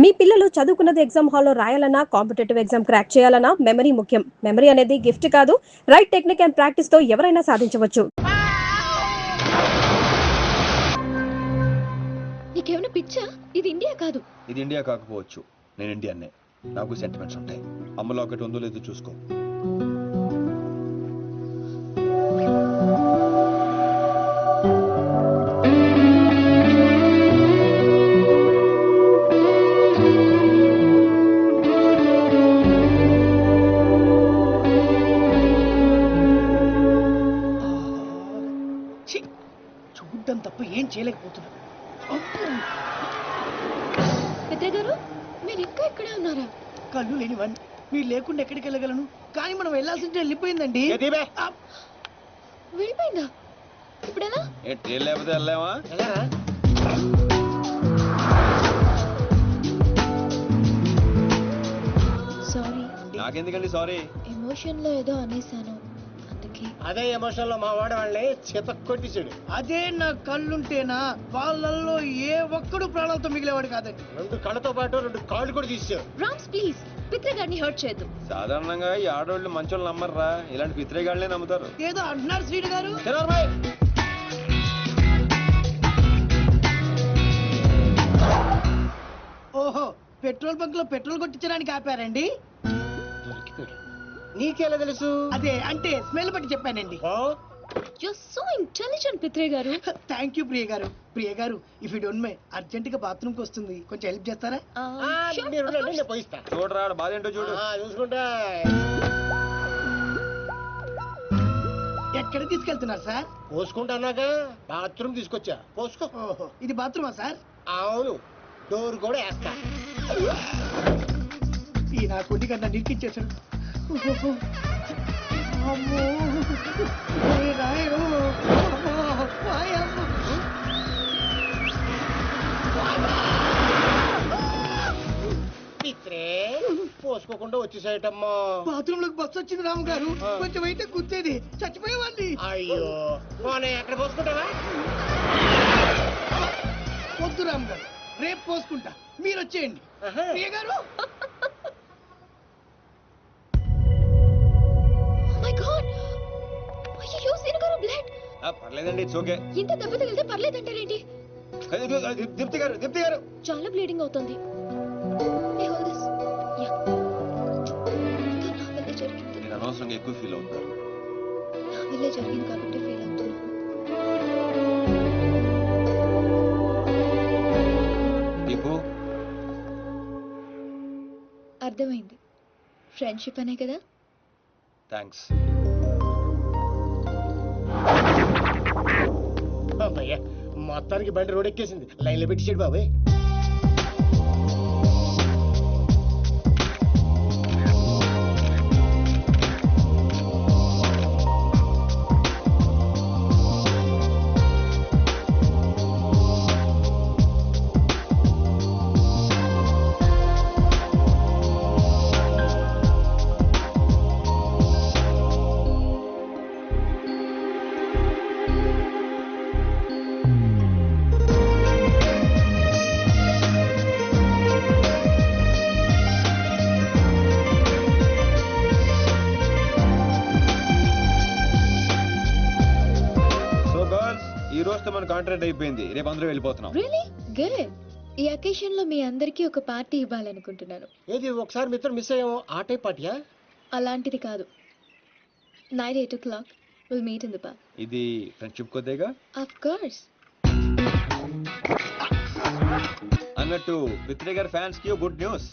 మీ పిల్లలు చదువుకున్నది ఎగ్జామ్ హాల్లో రాయాలన్నా కాంపిటేటివ్ ఎగ్జామ్ క్రాక్ చేయాలన్నా మెమరీ ముఖ్యం. మెమరీ అనేది గిఫ్ట్ కాదు, రైట్ టెక్నిక్ అండ్ ప్రాక్టీస్ తో ఎవరైనా సాధించవచ్చు. నీకేమైనా పిచ్చా? ఇది ఇండియా కాదు. ఇది ఇండియా కాకపోవచ్చు, నేను ఇండియన్నే. నాకు సెంటిమెంట్స్ ఉంటాయి. అమ్మలో ఒకటి ఉందో లేదో చూసుకో. చూడ్డం తప్ప ఏం చేయలేకపోతున్నా. పెద్ద గారు, మీరు ఇంకా ఇక్కడే ఉన్నారా? కళ్ళు లేనివన్, మీరు లేకుండా ఎక్కడికి వెళ్ళగలను? కానీ మనం వెళ్ళాల్సింటే వెళ్ళిపోయిందండి. వెళ్ళిపోయిందా? ఇప్పుడెలా? లేకపోతే వెళ్ళావా? సారీ. నాకెందుకండి సారీ? ఎమోషన్ లో ఏదో అనేసాను, అందుకే. అదే ఎమోషన్ లో మా వాడు వాళ్ళని చేత కొట్టించాడు. అదే నా కళ్ళుంటేనా వాళ్ళల్లో ఏ ఒక్కడు ప్రాణాలతో మిగిలేవాడు కాదండి. 2 కళ్ళతో పాటు 2 కాళ్ళు కూడా తీసాడు. రామ్స్ ప్లీజ్, పిత్ర గారిని హర్ట్ చేయొద్దు. సాధారణంగా ఈ ఆడవాళ్ళు మంచోళ్ళు నమ్మర్రా, ఇలాంటి పిత్రేగాళ్ళనే నమ్ముతారు. ఏదో అంటున్నారు శ్రీడు గారు. ఓహో, పెట్రోల్ బంక్ లో పెట్రోల్ కొట్టించడానికి ఆపారండి. నీకెలా తెలుసు? అదే అంటే స్మెల్ బట్టి చెప్పానండి. You're so intelligent, పిత్రే గారు. థ్యాంక్ యూ ప్రియ గారు. ప్రియ గారు, if you don't mind, urgent గా బాత్రూమ్ కి వస్తుంది, కొంచెం హెల్ప్ చేస్తారా? మీరు ఉండండి, నేను పోయిస్తా. చూడరా బాధ ఏంటో చూడు. చూసుకుంటా. ఎక్కడ తీసుకెళ్తున్నారు సార్? పోసుకుంటా అన్నాక బాత్రూమ్ తీసుకొచ్చా, పోసుకో. ఓహో, ఇది బాత్రూమా సార్? అవును, డోర్ కూడా వేస్తా. ఈ నా కొద్ది కన్నా నిరికిచ్చేసాడు. అమ్మో, ఓయ్ రాయో, అమ్మో, వాయమ్మ. పిత్రే, పోసుకోకుండా వచ్చేసాయటమ్మా. బాత్రూమ్ లోకి బస్సు వచ్చింది రాము గారు, కొంచెం అయితే గుర్తేది, చచ్చిపోయేవాడిని. అయ్యో, పోనీ ఎక్కడ పోసుకుంటావా? వద్దు రాము గారు, రేపు పోసుకుంటా, మీరు వచ్చేయండి. ప్రియ గారు, మై గాడ్, అయ్యో సీను గారు, బ్లడ్. పర్లేదండి, ఇట్స్ ఓకే. ఇంత దెబ్బ తగిలితే పర్లేదంటారేంటి? దీప్తి గారు, దీప్తి గారు, చాలా బ్లీడింగ్ అవుతుంది. నేను అనవసరంగా ఎక్కువ ఫీల్ అవుతాను. నా వల్లే జరిగింది కాబట్టి ఫీల్ అవుతున్నాను. దీపు, అర్థమైంది, ఫ్రెండ్షిప్ అనే కదా. థ్యాంక్స్. అమ్మయ్యా, మొత్తానికి బండి రోడ్ ఎక్కేసింది. లైన్లో పెట్టించాడు బాబాయ్. ఈ రోజుతో మన కాంట్రాక్ట్ అయిపోయింది, రేపు అందరూ వెళ్ళిపోతున్నాం. Really good. ఈ అకేషన్ లో మీ అందరికీ ఒక పార్టీ ఇవ్వాలనుకుంటున్నాను. ఏది ఒకసారి మిత్రం మిస్ అయ్యాము, ఆ టైప్ పార్టీయా? అలాంటిది కాదు. Night 8 o'clock will meet in the park. ఇది ఫ్రెండ్షిప్ కొద్దిగా ఆఫ్ కోర్స్. అన్నట్టు పిత్రే గారి ఫ్యాన్స్ కి గుడ్ న్యూస్.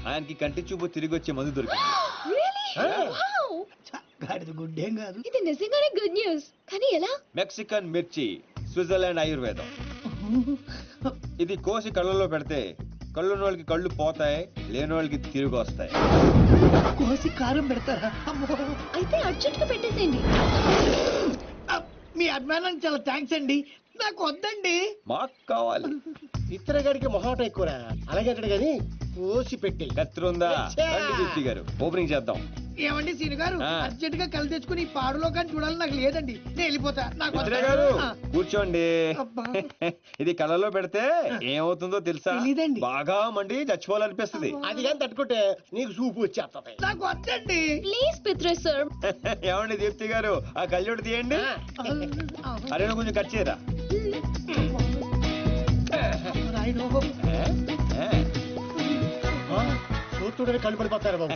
ఆయనకి కంటి చూపు తిరిగి వచ్చే మందు దొరికింది. రియల్లీ? వావ్. గాడిది గుడ్డేం కాదు. ఇది నిజంగానే గుడ్ న్యూస్. కానీ ఎలా? మెక్సికన్ మిర్చి, స్విట్జర్లాండ్ ఆయుర్వేదం. ఇది కోసి కళ్ళలో పెడితే కళ్ళున్న వాళ్ళకి కళ్ళు పోతాయి, లేని వాళ్ళకి తిరిగి వస్తాయి. కోసి కారం పెడతారా? అమ్మో. అయితే అర్జెంట్ గా పెట్టేసేయండి. మీ అభిమానానికి చాలా థ్యాంక్స్ అండి, నాకు వద్దండి. మాకు కావాలి. ఇతర గడికి మొహాట ఎక్కువరా. అలాగే అక్కడ కానీ కోసి పెట్టి కత్తిరుందా వచ్చా. రండి దీప్తి గారు ఓపెనింగ్ చేద్దాం. ఏమండి సీను గారు ఆ. అర్జెంట్ గా కళ్ళు తెచ్చుకుని ఈ పాడులో కానీ చూడాలని నాకు లేదండి. నేను వెళ్ళిపోతా. నాకు మిత్రే వద్దు. గారు ఆ, కూర్చోండి. అబ్బా. ఇది కళ్ళలో పెడితే ఏమవుతుందో తెలుసా? తెలీదండి. బాగా మండి చచ్చిపోవాలనిపిస్తుంది. అది కానీ తట్టుకుంటే నీకు చూపు వచ్చేస్తుంది. నాకు వద్దండి. Please Pitre sir. ఏమండి దీప్తి గారు ఆ కళ్ళోటి తీయండి. అరే నువ్వు కొంచెం కట్ చేయరా. రాయుడు. చూస్తుండే కళ్ళు పడిపోతారు బాబు.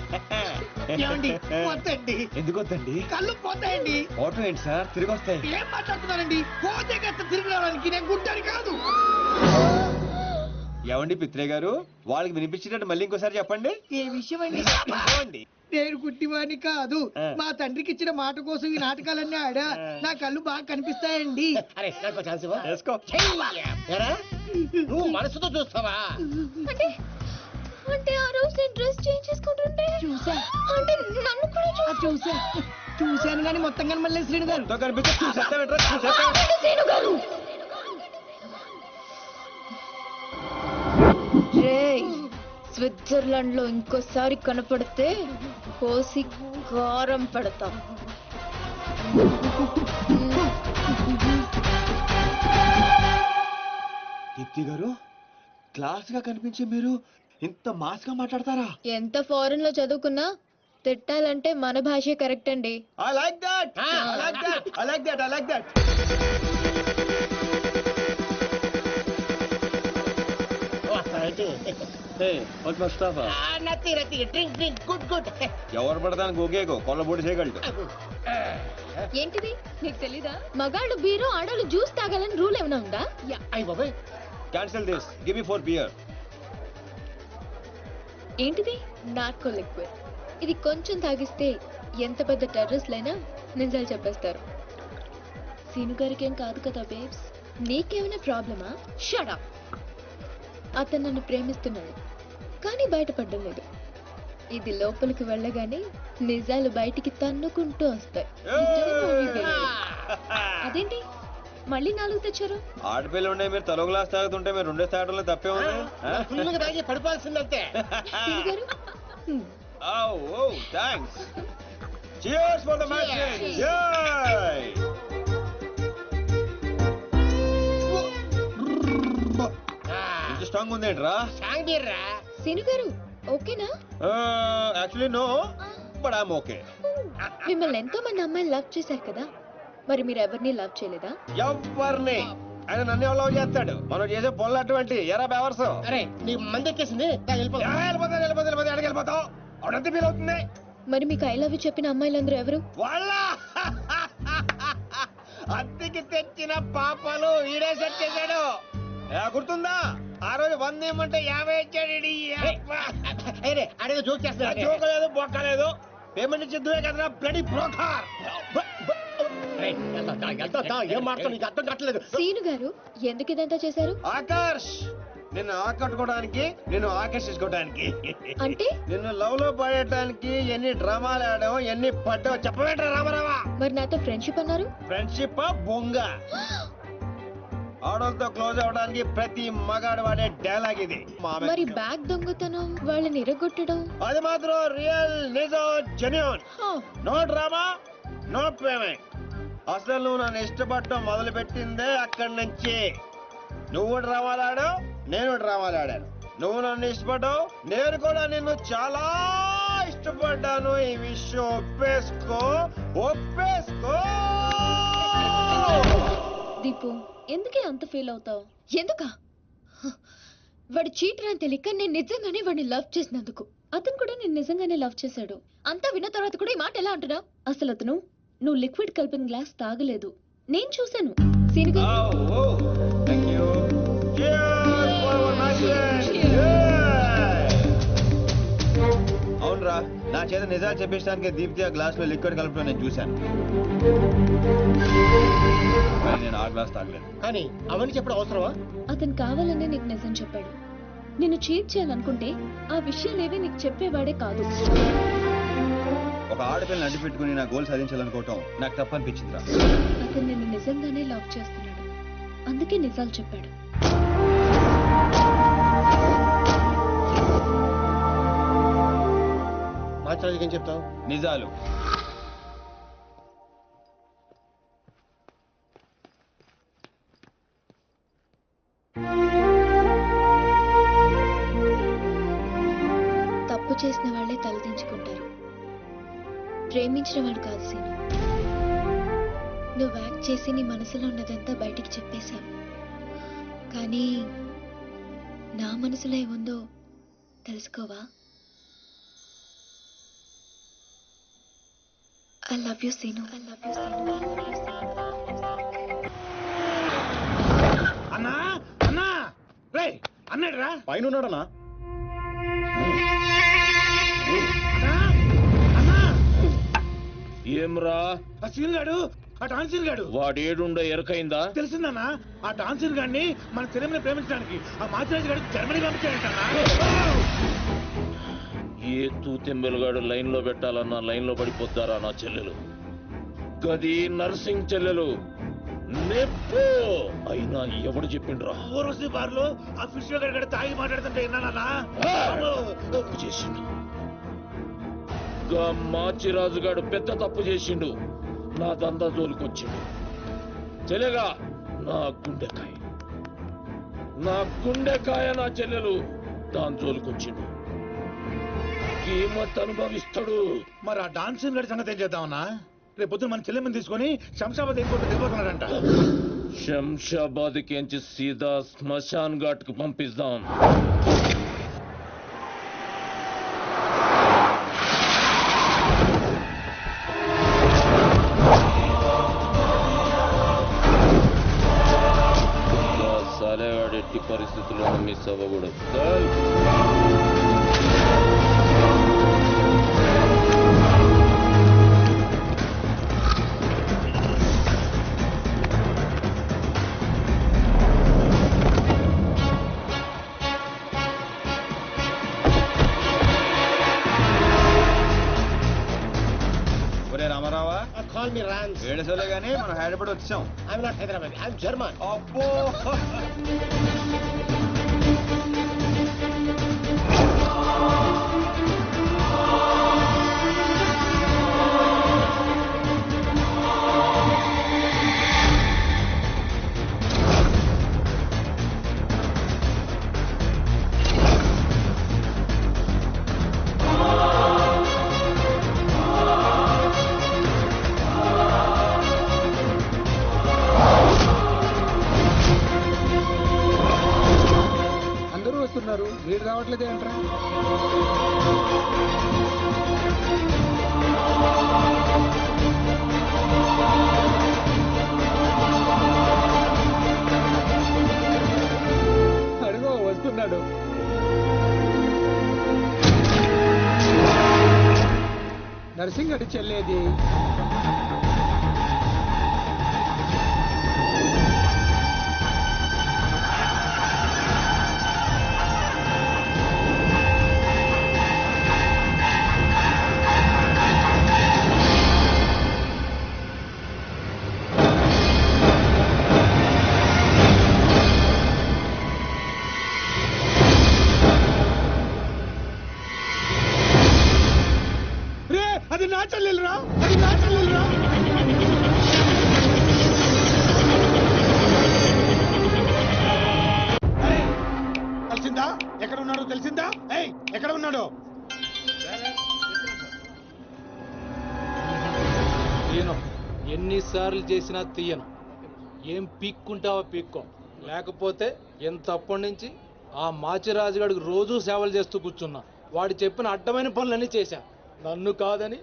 ఏమండి వద్దండి. ఎందుకు వద్దండి? కళ్ళు పోతాయండి. ఫోటో ఏంటి సార్ తిరిగి వస్తాయి. ఏం మాట్లాడుతున్నారండి? పోతే గత తిరిగి రావడానికి నేను గుడ్డని కాదు. ఏమండి పిత్రే గారు వాళ్ళకి వినిపించినట్టు మళ్ళీ ఇంకోసారి చెప్పండి. ఏ విషయం అండి? చెప్పండి. నేను గుడ్డివాణ్ణి కాదు. ఆ. మా తండ్రికి ఇచ్చిన మాట కోసం ఈ నాటకాలన్నీ ఆడా. నా కళ్ళు బాగా కనిపిస్తాయండి. అరే నాకు ఛాన్స్ ఇవ్వ. వేసుకో. ఏరా? నువ్వు మనసుతో చూస్తావా? అంటే అంటే ఆ రోజు నేను డ్రెస్ చేంజ్ చేసుకుంటుంటే చూసా. అంటే నన్ను కూడా చూశాను కానీ మొత్తం కనమల్లే శ్రీను గారు. ఎంతో కనిపిస్తే చూసేస్తావేంట్రా? చూసేస్తావా? సీను గారు. రేయ్, స్విట్జర్లాండ్ లో ఇంకోసారి కనపడితే కోసి కారం పెడతాం. దీప్తి గారు క్లాస్ గా కనిపించే మీరు ఇంత మాస్ గా మాట్లాడతారా? ఎంత ఫారెన్ లో చదువుకున్నా తిట్టాలంటే మన భాషే కరెక్ట్ అండి. I like that. I like that. I like that. I like that. వస్తానంటే Hey, what's my stuff? నత్తి డ్రింక్ డ్రింక్ గుడ్ గుడ్. ఎవరు పడదానికి ఓకేగో కొల్లబొడి చేయగలడు. ఏంటిది నీకు తెలీదా? మగాళ్ళు బీరు ఆడవాళ్ళు జ్యూస్ తాగాలని రూల్ ఏమైనా ఉందా? అయ్యి బాబాయ్. Cancel this. Give me 4 beer. ఏంటిది? Narco liquid. ఇది కొంచెం తాగిస్తే ఎంత పెద్ద టెర్రరిస్ట్ లైనా నిజాలు చెప్పేస్తారు. సీను గారికి ఏం కాదు కదా బేబ్స్. నీకేమైనా ప్రాబ్లమా? Shut up. అతను నన్ను ప్రేమిస్తున్నాడు కానీ బయటపడడం లేదు. ఇది లోపలికి వెళ్ళగానే నిజాలు బయటికి తన్నుకుంటూ వస్తాయి. అదేంటి మళ్ళీ 4 తెచ్చారు? ఆడపిల్ల ఉండే మీరు తలో గ్లాస్ తాగుతుంటే మీరు 2 తాగడంలో తప్పే ఉంది. ఫుల్గా తాగి పడిపోవాల్సిందంతే. సీను గారు Oh, thanks. Cheers for the magic. Yay! ఇంత స్ట్రాంగ్ ఉందేంట్రా? సాంగిర్రా. సీను గారు ఓకేనా? Actually no but I'm okay. మిమ్మల్ని ఎంతో మంది అమ్మాయిలు లవ్ చేశారు కదా, మరి మీరు ఎవరిని లవ్ చేయలేదా? ఎవరిని ఆయన నన్ను ఎవరు లవ్ చేస్తాడు? మనం చేసే పనులు అటువంటి ఎరా బెవర్స్. అరే నీ మంది ఎక్కేసింది. వెళ్ళిపోతావు అవునంత ఫీల్ అవుతుంది. మరి మీకు ఐ లవ్ యూ చెప్పిన అమ్మాయిలందరూ ఎవరు? వాళ్ళ అద్దెకి తెచ్చిన పాపలు ఈడే సెట్ చేశాడు. గుర్తుందా ఆ రోజు 100 ఇమ్మంటే 50 ఇచ్చాడు. అడిగి జోక్ చేస్తా. చూకలేదు బొక్కలేదు. పేమెంట్ ఇచ్చేద్దువే కదరా బ్లడీ బ్రోకర్. ఏం మాట్లాడు నీకు అర్థం కావట్లేదు. సీను గారు ఎందుకు ఇదంతా చేశారు? ఆకర్ష్ నిన్ను ఆకట్టుకోవడానికి నిన్ను ఆకర్షించుకోవడానికి అంటే నిన్ను లవ్ లో పడేయడానికి ఎన్ని డ్రామాలు ఆడావు ఎన్ని పడ్డావు చెప్పవేంట్రా రామారావా? మరి నాతో ఫ్రెండ్షిప్ అన్నారు. ఫ్రెండ్షిప్ బొంగ. ఆడోళ్ళతో క్లోజ్ అవడానికి ప్రతి మగాడు వాడే డైలాగ్ ఇది. మరి బ్యాగ్ దొంగతనం వాళ్ళని ఇరగొట్టడం అది మాత్రం రియల్ నిజం జెన్యూన్. హా, నో డ్రామా నో పేమెంట్. అసలు నువ్వు నన్ను ఇష్టపడటం మొదలు పెట్టిందే అక్కడి నుంచి. నువ్వు డ్రామాలు ఆడావు నేను డ్రామాలు ఆడాను. నువ్వు నన్ను ఇష్టపడ్డావు నేను కూడా నిన్ను చాలా ఇష్టపడ్డాను. ఈ విషయం ఒప్పేసుకో ఒప్పేసుకో. దీపు ఎందుకే అంత ఫీల్ అవుతావు? ఎందుక? వాడు చీటర్ అని తెలియక నేను నిజంగానే వాడిని లవ్ చేసినందుకు. అతను కూడా నేను నిజంగానే లవ్ చేశాడు. అంతా విన్న తర్వాత కూడా ఈ మాట ఎలా అంటున్నావు? అసలు అతను నువ్వు లిక్విడ్ కలిపిన గ్లాస్ తాగలేదు, నేను చూశాను. సీను గారు Thank you. Cheers for our magic. అవునరా నా చేత నిజాలు చెప్పేయడానికి దీప్తి ఆ గ్లాస్ లో లిక్విడ్ కలుపుతూ నేను చూశాను. కానీ నేను ఆ గ్లాస్ తాగలేదు. కానీ అవన్నీ చెప్పడం అవసరమా? అతను కావాలనే నీకు నిజం చెప్పాడు. నిన్ను చీట్ చేయాలనుకుంటే ఆ విషయాలేవి నీకు చెప్పేవాడే కాదు. ఒక ఆడపిల్లని అడ్డు పెట్టుకుని నా గోల్ సాధించాలనుకోవటం నాకు తప్పనిపించిందిరా. అతను నిన్ను నిజంగానే లవ్ చేస్తున్నాడు, అందుకే నిజాలు చెప్పాడు. మాత్రానికి ఏం చెప్తావు? నిజాలు. తప్పు చేసిన వాళ్ళే తలదించుకుంటారు, ప్రేమించిన వాడు కాదు సీను. నువ్వు యాక్ట్ చేసి నీ మనసులో ఉన్నదంతా బయటికి చెప్పేశావు, కానీ నా మనసులో ఏముందో తెలుసుకోవా? I love you Seenu, I love you Seenu, I love you Seenu. అన్నా అన్నా రే అన్నాడు రా పైన ఉన్నాడనా? అన్నా ఏమ్రా ఆ సీన్ గాడు, ఆ డాన్సీన్ గాడు వాడేడుండో ఎరకైందా? తెలిసిందన్నా. ఆ డాన్సీన్ గాడిని మన సినిమాని ప్రేమించడానికి ఆ మాచిరాజు గారు జర్మనీ పంపించాడంటన్నా. ఏ తూతెంబెలుగాడు లైన్ లో పెట్టాలన్నా లైన్ లో పడిపోతారా నా చెల్లెలు? గది నర్సింగ్ చెల్లెలు నెప్పు అయినా ఎవడు చెప్పిండ్రా? ఊర్వశి బార్లో ఆ ఫిష్ గారు తాగి మాట్లాడుతుంటే విన్నానన్నా. తప్పు చేసిండు. గా మాచిరాజుగాడు పెద్ద తప్పు చేసిండు. నా దందా జోలికొచ్చిండు. చెల్లెగా నా గుండెకాయ, నా గుండెకాయ నా చెల్లెలు దాని జోలికొచ్చిండు. కీమత్ అనుభవిస్తాడు. మరి ఆ డాన్సీన్ గారి సంగతి ఏం చేద్దామన్నా? రేపు పొద్దున మన చెల్లెమ్మని తీసుకొని శంషాబాద్ ఎయిర్పోర్ట్ దిగిపోతున్నాడంట. శంషాబాద్ కించి సీదా శ్మశాన్ ఘాట్ కు పంపిస్తాం. సాలేగాడు ఎట్టి పరిస్థితుల్లో మిస్ అవ్వకూడదు. ఒరే రామారావా, కాల్ మీ రాన్స్. ఏడుసలే గానీ మనం హైదరాబాద్ వచ్చాం. I'm not Hyderabad, I'm German. అబ్బో అందరూ వస్తున్నారు, వీడు రావట్లేదే అంటారా? అడుగో వస్తున్నాడు. నర్సింగ్ అడి చెల్లేది. రే అది నా చెల్లెలురా, అది నా చెల్లెలురా. తెలిసిందా ఎక్కడ ఉన్నాడో? తెలిసిందా? ఏయ్ ఎక్కడ ఉన్నాడో? తీయను, ఎన్నిసార్లు చేసినా తీయను. ఏం పీక్కుంటావో పీక్కో, లేకపోతే ఎంతప్పటి నుంచి ఆ మాచిరాజుగాడికి రోజూ సేవలు చేస్తూ కూర్చున్నా. వాడు చెప్పిన అడ్డమైన పనులన్నీ చేశా. నన్ను కాదని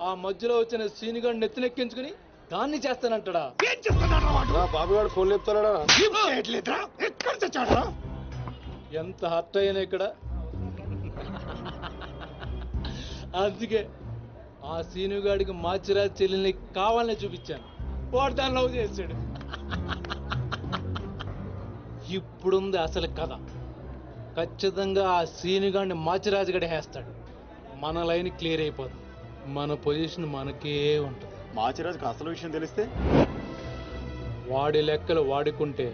ఆ మధ్యలో వచ్చిన సీనిగాడిని నెత్తినెక్కించుకుని దాన్ని చేస్తానంటాడా? ఏం చేస్తున్నాడు వాడు? బాబుగాడు ఫోన్ లేపుతాడా? ఏం చేయట్లేదురా? ఎక్కడ చచ్చాడురా? ఎంత హర్ట్ అయినా ఇక్కడ. అందుకే ఆ సీనుగాడికి మాచిరాజు చెల్లెల్ని కావాలని చూపించాను. వాడు దాన్ని లవ్ చేశాడు. ఇప్పుడుంది అసలు కథ. ఖచ్చితంగా ఆ సీనుగాడిని మాచిరాజు గడి వేస్తాడు. మన లైన్ క్లియర్ అయిపోతుంది. మన పొజిషన్ మనకే ఉంటుంది. మాచిరాజుకి అసలు విషయం తెలిస్తే వాడి లెక్కలు వాడుకుంటే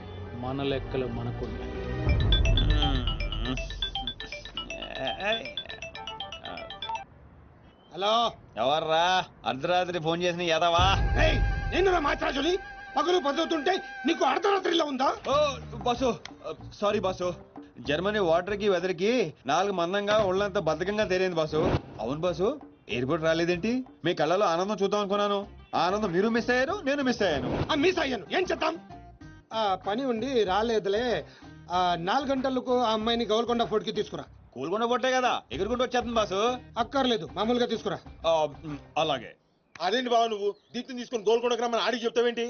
మన లెక్కలు మనకుంటాయి. హలో ఎవర్రా అర్ధరాత్రి ఫోన్ చేసిన ఎదవా? నేను మాట్లాడాలి పగలు పదులుతుంటే నీకు అర్ధరాత్రిలో ఉందా? Oh boss, sorry boss. Germany water కి వెదర్ కి 4 మందంగా ఒళ్ళంతా బద్ధకంగా తేలింది బాసు. అవును బాసు, ఎయిర్పోర్ట్ రాలేదేంటి? మీ కళ్ళలో ఆనందం చూద్దాం అనుకున్నాను. ఆ ఆనందం మీరు మిస్ అయ్యారు, నేను మిస్ అయ్యాను. మిస్ అయ్యాను, ఏం చేద్దాం? పని ఉండి రాలేదులే. 4 గంటలకు ఆ అమ్మాయిని గౌల్కొండ ఫోర్ట్ కి తీసుకురా. కూల్కొండ పొట్టే కదా, ఎగురుకుంటూ వచ్చేస్తుంది బాసు. అక్కర్లేదు, మామూలుగా తీసుకురా. అలాగే. అదేంటి బావ నువ్వు దీప్తిని తీసుకొని గోల్కొండకు రమ్మని ఆడికి చెప్తావేంటి?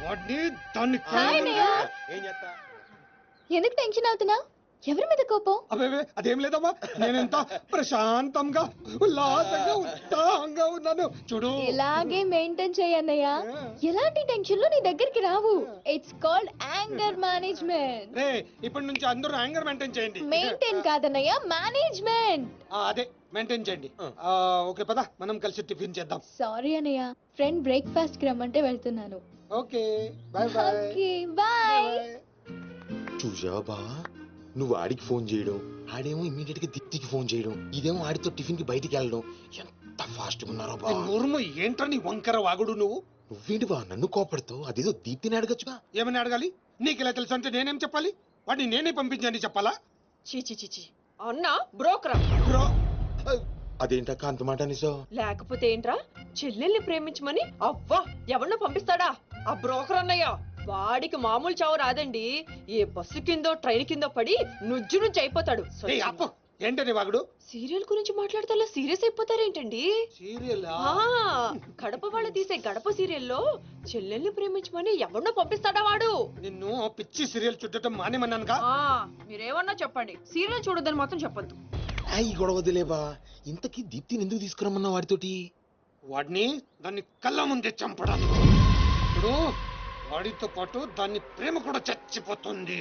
వాడిని దాన్ని హాయ్ అన్నయ్య. ఏం చేస్తా? ఎందుకు టెన్షన్ అవుతున్నా? ఎవరి మీద కోపం? అబే అదేం లేదమ్మా, నేనెంత ప్రశాంతంగా ఉల్లాసంగా ఉత్సాహంగా ఉన్నాను చూడు. ఇలాగే మెయింటైన్ చేయన్నయ్య. ఎలాంటి టెన్షన్లు నీ దగ్గరికి రావు. It's called anger management. రే ఇప్పటి నుంచి అందరూ యాంగర్ మెయింటైన్ చేయండి. మెయింటైన్ కాదన్నయ్య, మేనేజ్మెంట్. అదే మెయింటైన్ చేయండి. ఓకే పద మనం కలిసి టిఫిన్ చేద్దాం. సారీ అన్నయ్య, ఫ్రెండ్ బ్రేక్ఫాస్ట్ కి రమ్మంటే వెళ్తున్నాను. Okay bye bye. Okay bye. చూసావా బా, నువ్వు ఆడికి ఫోన్ చేయడం, ఆడేమో ఇమ్మీడియట్ గా దీప్తికి ఫోన్ చేయడం, ఇదేమో ఆడితో టిఫిన్ కి బయటికి వెళ్ళడం. ఎంత ఫాస్ట్ గా ఉన్నారో బా. నోరుము ఏంట్రా నీ వంకర వాగుడు నువ్వు? నువ్వేంటి బా నన్ను కోపడతావు? అదేదో దీప్తిని అడగచ్చుగా. ఏమని అడగాలి? నీకు ఇలా తెలుసు అంటే నేనేం చెప్పాలి? వాడిని నేనే పంపించని చెప్పాలా? చీచి చీచి అన్నా బ్రోకరా? బ్రో అదేంటక్క అంత మాట అనేసో? లేకపోతే ఏంట్రా, చెల్లెల్ని ప్రేమించమని అవ్వా ఎవరినో పంపిస్తాడా ఆ బ్రోకర్ అన్నయ్య? వాడికి మామూలు చావు రాదండి. ఏ బస్సు కిందో ట్రైన్ కిందో పడి నుజ్జు నుంచి అయిపోతాడు. అప్పు ఏంటని వాగుడు? సీరియల్ గురించి మాట్లాడితే అలా సీరియస్ అయిపోతారేంటండి? సీరియల్ కడప వాళ్ళు తీసే గడప సీరియల్లో చెల్లెల్ని ప్రేమించమని ఎవరినో పంపిస్తాడా వాడు? నిన్ను పిచ్చి సీరియల్ చుట్టడం మానేమన్నానుగా. మీరేమన్నా చెప్పండి, సీరియల్ చూడొద్దని మాత్రం చెప్పొద్దు. ఈ గొడవ వదిలేవా. ఇంతకీ దీప్తిని ఎందుకు తీసుకురమ్మన్నా వాడితోటి? వాడిని దాన్ని కళ్ళ ముందే చంపడానికి. ఇప్పుడు వాడితో పాటు దాన్ని ప్రేమ కూడా చచ్చిపోతుంది.